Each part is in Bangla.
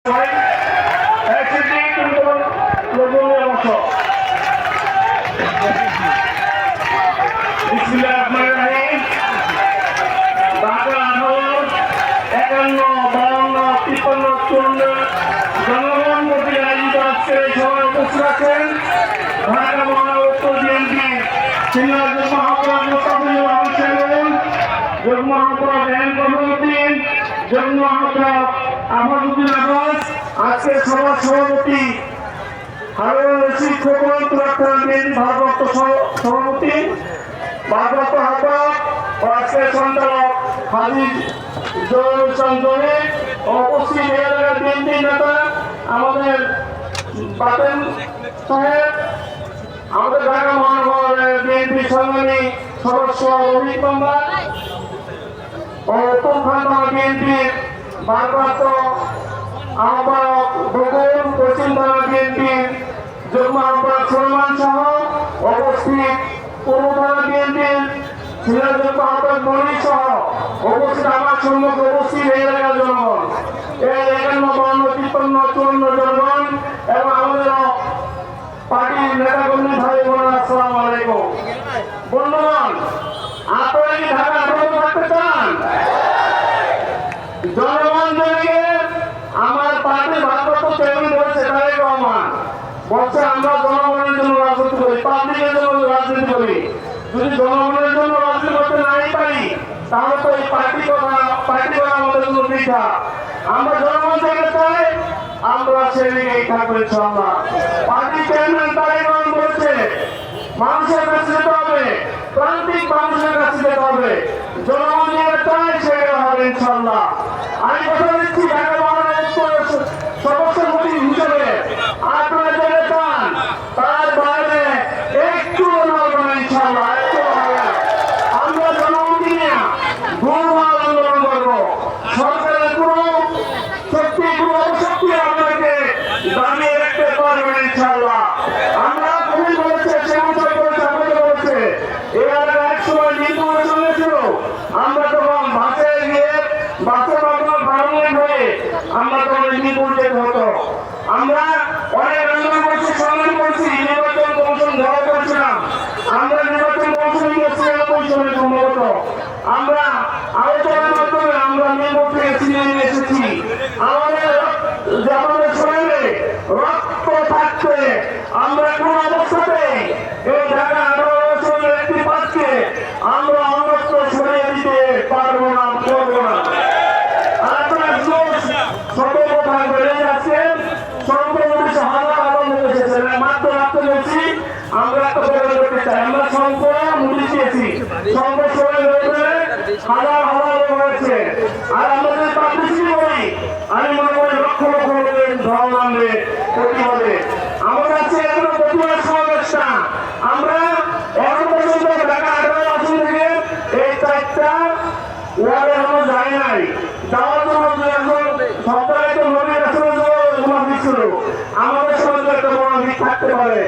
জনগণ প্রতি আয়োজিত আজকে এই সভায় উপস্থিত আছেন ঢাকা মহানগর উত্তর বিএনপি সিনিয়র যুগ্ম আহ্বায়ক মোস্তাফিজুর রহমান সেলিম, যুগ্ম আহ্বায়ক এম কমরুদ্দিন, যুগ্ম আহ্বায়ক আহমদউদ্দিন আবাস, আজকে সভার সভাপতি হারুন রশিদ খোকন, বিএনপি ভারপ্রাপ্ত সভাপতি, ভারপ্রাপ্ত আহ্বায়ক ও আজকের সঞ্চালক হাজী জহুরুল ইসলাম জনি, উপস্থিত এলাকার বিএনপি নেতা আমাদের বাতেন সাহেব, আমাদের ঢাকা মহানগরের বিএনপি সংগ্রামী সদস্য রবি কুমার ও উত্তরখান্ডা বিএনপির ভারপ্রাপ্ত আহ্বায়ক বকুল, পশ্চিম থানা বিএনপির যুগ্ম আহ্বায়ক সুলেমান সহ উপস্থিত পূর্ব থানা বিএনপির সিনিয়র যুগ্ম আহ্বায়ক মনির সহ উপস্থিত আমার সম্মুখে উপস্থিত এই এলাকার জনগণ, এই 51, 52, 53, 54 জনগণ এবং আমাদের পার্টির নেতাকর্মী ভাই বোনেরা, আসসালামু আলাইকুম। বন্ধুগণ, আপনারা কি ঢাকা আন্দোলন করতে চান? জনগণ জমিয়ে আমার পার্টির ভারপ্রাপ্ত চেয়ারম্যান বলছে তারেক রহমান বলছে আমরা জনগণের জন্য রাজনীতি করি, পাবলিকের জন্য রাজনীতি করি। যদি জনগণের জন্য রাজনীতি করতে নাই পারি তাহলে তো এই পার্টি করা আমাদের জন্য বৃথা। আমরা জনগণ থেকে চাই, আমরা সেদিকেই থাকবো ইনশাআল্লাহ। পার্টি চেয়ারম্যান তারেক রহমান বলছে মানুষের কাছে যেতে হবে, প্রান্তিক মানুষের কাছে যেতে হবে, জনগণ যেটা চায় সেটা হবে ইনশাআল্লাহ। আমি কথা দিচ্ছি ঢাকা মহানগর সদস্যপতি হিসেবে আপনারা যেটা চান তার বাইরে একটু নড়বেন ইনশাআল্লাহ, একটু হবে। আমরা জনগণ নিয়ে ভুলভাল আন্দোলন করবো, সরকারের কোনো শক্তি কোনো অশক্তি আপনাকে দাঁড়িয়ে রাখতে পারবেন ইনশাআল্লাহ। আমরা খুবই বলেছে সে অঞ্চল করেছে, আমাকে বলেছে এর এক সময় নির্বাচন ছিল, আমরা তখন বাসে গিয়ে বাসে হয়ে আমরা তখন নির্বাচন যেতে হতো। আমরা অনেক আন্দোলন করছি, সংগ্রাম করছি, নির্বাচন কমিশন ধরা করেছিলাম, আমরা নির্বাচন কমিশন করছি কমিশনের সম্ভবত আমরা আলোচনার মাধ্যমে আমরা নির্বাচনে ছিনিয়ে নিয়ে এসেছি। আমাদের শরীরে রক্ত থাকতে আমরা কোন অবস্থাতে এই ঢাকা 18 একটি পাঁচকে আমরা অনস্ত্র সরিয়ে দিতে পারবো না, করবো না। আপনারা সতর্ক থাকবেন, আছেন সর্বমোট মাত্র রাখতে বলছি, আমরা একটা বেরোয় করতে চাই, আমরা সংখ্যা মুড়ি দিয়েছি, সংখ্যা সবাই হাজার হাজার হয়েছে। আর আমরা যদি পাবলিসিটি করি আমি মনে করি লক্ষ লক্ষ লোকের ধর্ম নামবে প্রতিবাদে। আমাদের কাছে এখনো প্রতিবাদ সমাবেশটা আমরা এখন পর্যন্ত ঢাকা 18 আসন থেকে এই 4টা ওয়ার্ডে এখনো যায় নাই। যাওয়ার জন্য একজন সপ্তাহে তো নবীর আসলে দিচ্ছিল, আমাদের সঙ্গে একটা মনোভিক থাকতে পারে,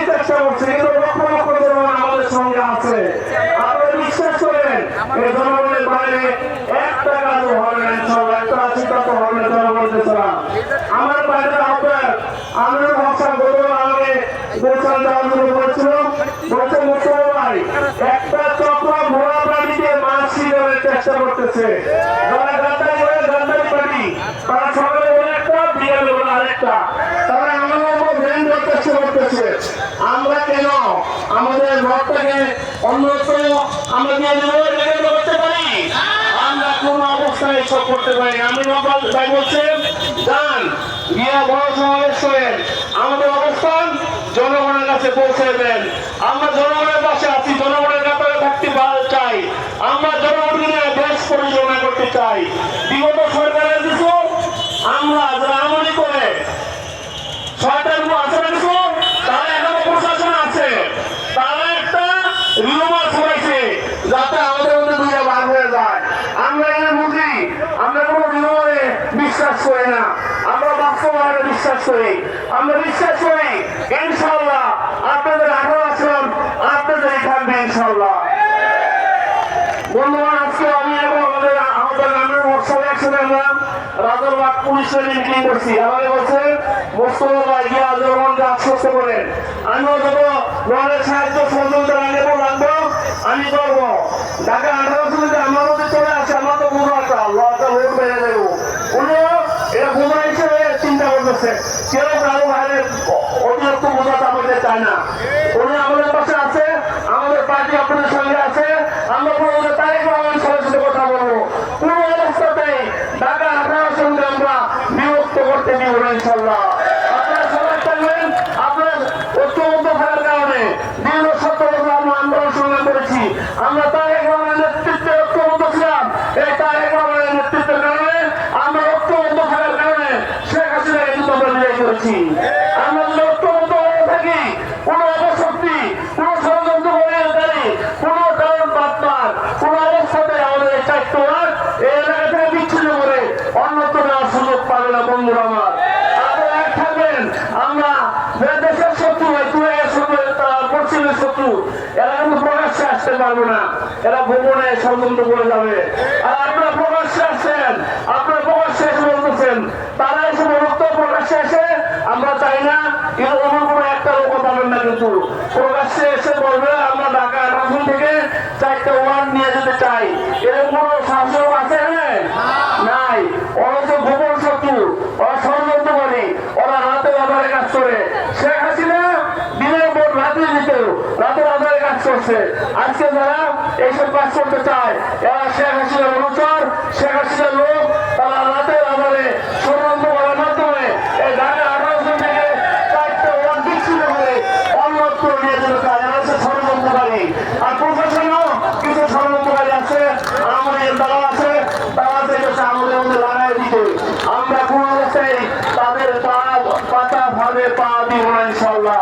চেষ্টা করছে, কিন্তু লক্ষ লক্ষ জনগণ আমাদের সঙ্গে আছে। আপনারা বিশ্বাস করেন এই জনগণের বাইরে একটা কাজও হবে না ইনশাআল্লাহ, একটা সিদ্ধান্ত হবে না জনগণের ছাড়া। আমার বাইরে আহ্বায়ক আমিরুল হাসান গতকাল আগে গোলশান যাওয়ার জন্য বলছিল, বলছে মুস্তফা ভাই একটা চক্র ঘোড়া প্রাণীকে মাছ শিকারের চেষ্টা করতেছে, যারা গাদ্দারি করে গাদ্দারি পার্টি, তারা সকালে বলে একটা বিকেলে বলে আরেকটা, তারা আমাদের উপর ব্রেন চেষ্টা করতেছে। আমরা কেন আমাদের রথটাকে অন্যত্র আমরা দিয়ে দেবো করতে পারি? আমরা কোন অবস্থায় এসব করতে পারি? আমি তাই বলছেন যান গিয়ে বড় সমাবেশ করেন, আমাদের অবস্থান জনগণের কাছে পৌঁছে দেন। আমরা জনগণের পাশে আছি, জনগণের কাতারে থাকতে চাই, আমরা জনগণকে নিয়ে দেশ পরিচালনা করতে চাই। বিগত সরকারের কিছু আমরা যারা আমলি করে সরকার আচরণ কিছু তারা এখনো প্রশাসন আছে, তারা একটা রিউমার ছড়াইছে যাতে আমাদের মধ্যে দুইটা বার হয়ে যায়। আমরা এখানে বুঝি, আমরা কোনো রিউমারে বিশ্বাস করি না, আমরা বাস্তবায়নে বিশ্বাস করি। আমরা বিশ্বাস করি ইনশাআল্লাহ আপনাদের 18 আসন আপনাদেরই থাকবে ইনশাআল্লাহ। বন্ধুগণ, আজকে আমি এবং আমাদের আমাদের সবাই একসাথে আমরা গেছিলাম, রাজারবাগ পুলিশের মিটিং করছি। আমাকে বলছে মোস্তফা ভাই গিয়া জনগণকে আশ্বস্ত করেন, আমিও যত ধরনের সাহায্য সহযোগিতা লাগবো আমি করবো। ঢাকা 18 আমার মধ্যে চলে আসে, আমার তো বুঝো একটা লটা ভোট বেড়ে দেবো। উনিও এটা বোঝা হিসেবে চিন্তা করতেছে, কেউ কারো বাইরে অতিরিক্ত বোঝাতে আমাদের চায় না। উনি আমাদের পাশে আছে, আমাদের পার্টি আপনাদের সঙ্গে আছে। আমরা প্রয়োজনে তারেক রহমানের সাথে কথা বলবো। কোন অবস্থাতেই ঢাকা 18 সঙ্গে আমরা বিভক্ত করতে দিব না ইনশাল্লাহ। আপনারা সবাই থাকবেন, আপনার ঐক্যবদ্ধ থাকার কারণে দীর্ঘ 17 বছর আমরা আন্দোলন সংগ্রাম করেছি। আমরা তারেক রহমানের নেতৃত্বে ঐক্যবদ্ধ ছিলাম। এই তারেক রহমানের নেতৃত্বের কারণে আমরা ঐক্যবদ্ধ থাকার কারণে শেখ হাসিনাকে কিন্তু আমরা বিদায় করেছি। আমরা যদি ঐক্যবদ্ধ হয়ে থাকি, কোন অপশক্তি, কোন ষড়যন্ত্রকারী, কোন কারণ বাদবার, কোন অবস্থাতে আমাদের এই চারটি এই এলাকা থেকে বিচ্ছিন্ন করে অন্যত্র নেওয়ার সুযোগ পাবে না। বন্ধুরা আমার, আপনারা এক থাকবেন। আমরা দেশের শত্রু, পশ্চিমের শত্রু, এরা কিন্তু প্রকাশ্যে আসতে পারবে না, এরা গোপনে ষড়যন্ত্র করে যাবে। আর আপনারা প্রকাশ্যে আসছেন, আপনারা প্রকাশ্যে এসে বলতেছেন, তারা এসে বলতো প্রকাশ্যে এসে আমরা চাই না, কিন্তু অন্য কোনো একটা লোক পাবেন না। কিন্তু প্রকাশ্যে এসে বলবে আমরা ঢাকা 18 থেকে 4টা ওয়ার্ড নিয়ে যেতে চাই, এরকম কোনো শাসক আছে নাই। ওরা যে গোপন শত্রু, ওরা ষড়যন্ত্র করে, ওরা রাতে আধারে কাজ করে। শেখ হাসিনা দিনের পর রাতে দিত, রাতে আধারে কাজ করছে। আজকে যারা এইসব কাজ করতে চায়, এরা শেখ হাসিনার অনুচর, শেখ হাসিনার লোক। তারা রাতে আধারে ষড়যন্ত্র করার মাধ্যমে এই ঢাকা 18 থেকে 4টা ওয়ার্ড বিচ্ছিন্ন করে অন্যত্র নিয়ে যেতে চায়। এরা হচ্ছে ষড়যন্ত্রকারী। আর প্রশাসনও কিছু ষড়যন্ত্রকারী আছে, আমাদের দালাল আছে, তারা চেয়েছে আমাদের মধ্যে লাগাই দিতে। আমরা কোন অবস্থায় তাদের পাতা ভাবে পা দিব না ইনশাল্লাহ।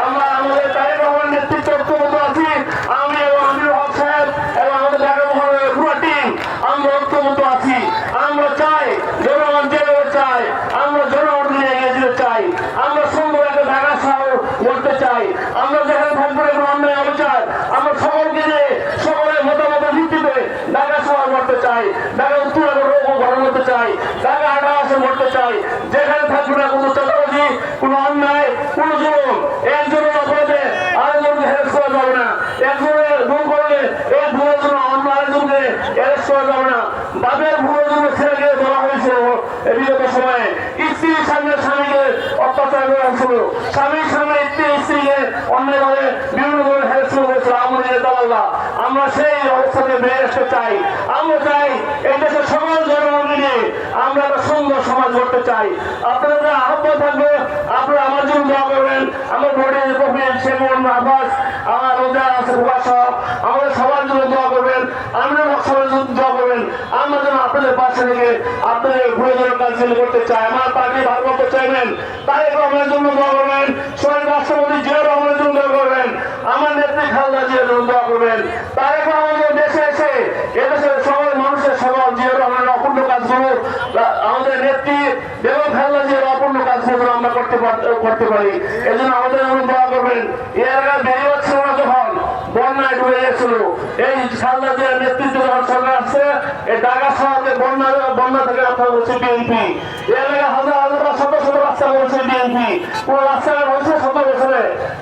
আমরা আমাদের তারেক রহমানের নেতৃত্বে ঐক্যবদ্ধ আছি। আমি এবং আমির হক সাহেব এবং আমাদের ঢাকা মহানগরের পুরো টিম আমরা ঐক্যবদ্ধ আছি। আমরা চাই জনগণ যেভাবে চাই, আমরা জনগণ নিয়ে এগিয়ে যেতে চাই। আমরা সুন্দর একটা ঢাকা শহর গড়তে চাই। আমরা যেখানে থাকবো কোনো অন্যায় অবিচার, আমরা সকলকে নিয়ে সকলের মতামতের ভিত্তিতে ঢাকা শহর গড়তে চাই, ঢাকা উত্তর গঠন করতে চাই, ঢাকা 18 গড়তে চাই। যেখানে থাকবে না কোনো চাঁদাবাজি, কোনো অন্যায়, কোনো জুলুম, একজনের অপরাধে আরেকজনকে হেরেস করা যাবে না। একজনের ভুল করলে এই ভুলের জন্য অন্য আরেকজনকে অ্যারেস্ট করা যাবে না। বাপের ভুলের জন্য ছেলেকে ধরা হয়েছিল বিগত সময়ে, স্ত্রীর সামনে স্বামীকে অত্যাচার করা হয়েছিল, স্বামীর সামনে স্ত্রীকে অন্যায়ভাবে বিভিন্ন ধরনের হেরেস করেছিল আমাদের দালালরা। আমরা সেই অবস্থাতে বেরিয়ে আসতে চাই। আমরা চাই এই দেশের সকল জনগণকে নিয়ে আমরা একটা সুন্দর সমাজ গড়তে চাই। আপনারা আহ্বান থাকবে, আপনারা আমার জন্য দোয়া করবেন। আমার বোর্ডের প্রফিল সেগুন আব্বাস, আমার রোজা আছে সব, আমাদের সবার জন্য দোয়া করবেন। আমরা সবার জন্য দোয়া করবেন। আমরা যেন আপনাদের পাশে থেকে আপনাদের প্রয়োজনীয় কাজগুলো করতে চাই। আমার পার্টি ভারপ্রাপ্ত চেয়ারম্যান তারেক রহমানের জন্য দোয়া করবেন। শহীদ রাষ্ট্রপতি জিয়াউর রহমানের জন্য দোয়া করবেন। আমার নেত্রী খালেদা জিয়ার জন্য দোয়া করবেন। তারেক রহমান দেশে এসে এদেশের সকল মানুষের সকল জিয়াউর রহমানের অপূর্ণ কাজগুলো, আমাদের নেত্রী বেগম খালেদা জিয়ার অপূর্ণ কাজগুলো আমরা করতে পারি। এই জন্য আমাদের জন্য দোয়া করবেন। এর আগে বেরিয়ে যাচ্ছিল না, যখন বন্যায় ডুবে গেছিল, এই খালেদা জিয়ার নেতৃত্বে যখন সরকার আসছে, এই ঢাকা শহরকে বন্যা থেকে রক্ষা করছে বিএনপি। এর আগে হাজার হাজার শত শত রাস্তা করেছে বিএনপি। কোন রাস্তাঘাট হয়েছে 7 বছরে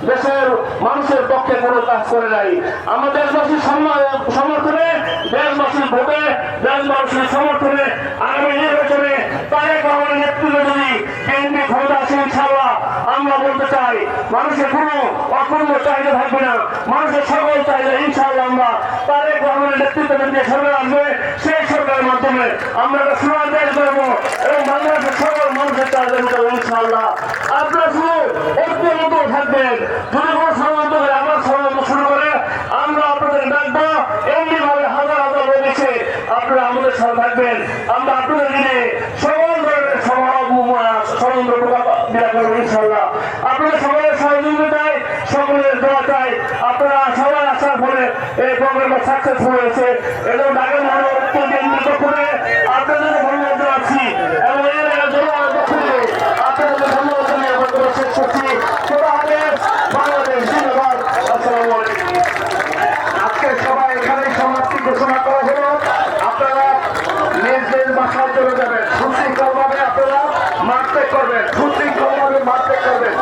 দেশের মানুষের পক্ষে কোনো কাজ করে নাই। আমরা দেশবাসীর সমর্থনে, দেশবাসীর ভোটে, দেশবাসীর সমর্থনে আগামী নির্বাচনে তারেক রহমানের নেতৃত্বে যদি বিএনপি ক্ষমতা আসে ইনশাআল্লাহ, আমরা বলতে চাই মানুষের কোনো অপূর্ণ চাহিদা থাকবে না। মানুষের সকল চাহিদা ইনশাআল্লাহ আমরা তারেক রহমানের নেতৃত্বে যে সরকার আসবে, সেই সরকারের মাধ্যমে আমরা একটা সোনার দেশ করবো এবং বাংলাদেশের সকল মানুষের চাহিদা মেটাবো ইনশাআল্লাহ। আপনারা শুধু ঐক্যবদ্ধ থাকবেন। যদি কোনো ষড়যন্ত্র করে, আমার ষড়যন্ত্র শুরু করে, আমরা আপনাদের ডাকবো। এমনি ভাবে হাজার হাজার লোক এসে আপনারা আমাদের সাথে থাকবেন। আমরা আপনাদের দিনে সকল ধরনের ষড়যন্ত্র বিরাট করবো ইনশাআল্লাহ। আপনাদের সকলের সহযোগিতা চাই, সকলের দোয়া চাই। আপনারা সবাই আসার ফলে এই প্রোগ্রামটা সাকসেসফুল হয়েছে এবং ঢাকা মহানগর উত্তর বিএনপির পক্ষ থেকে আপনাদের ধন্যবাদ জানাচ্ছি এবং এর জনগণের পক্ষ থেকে আপনাদের ধন্যবাদ জানিয়ে আমার শেষ করছি। বাংলাদেশ জিন্দাবাদ। আসসালামু আলাইকুম। আজকে সবাই এখানেই সমাপ্তি ঘোষণা করা হলো। আপনারা নিজ নিজ বাসায় চলে যাবেন। সুশৃঙ্খলভাবে আপনারা মারতে করবেন, সুশৃঙ্খলভাবে মারতে করবেন।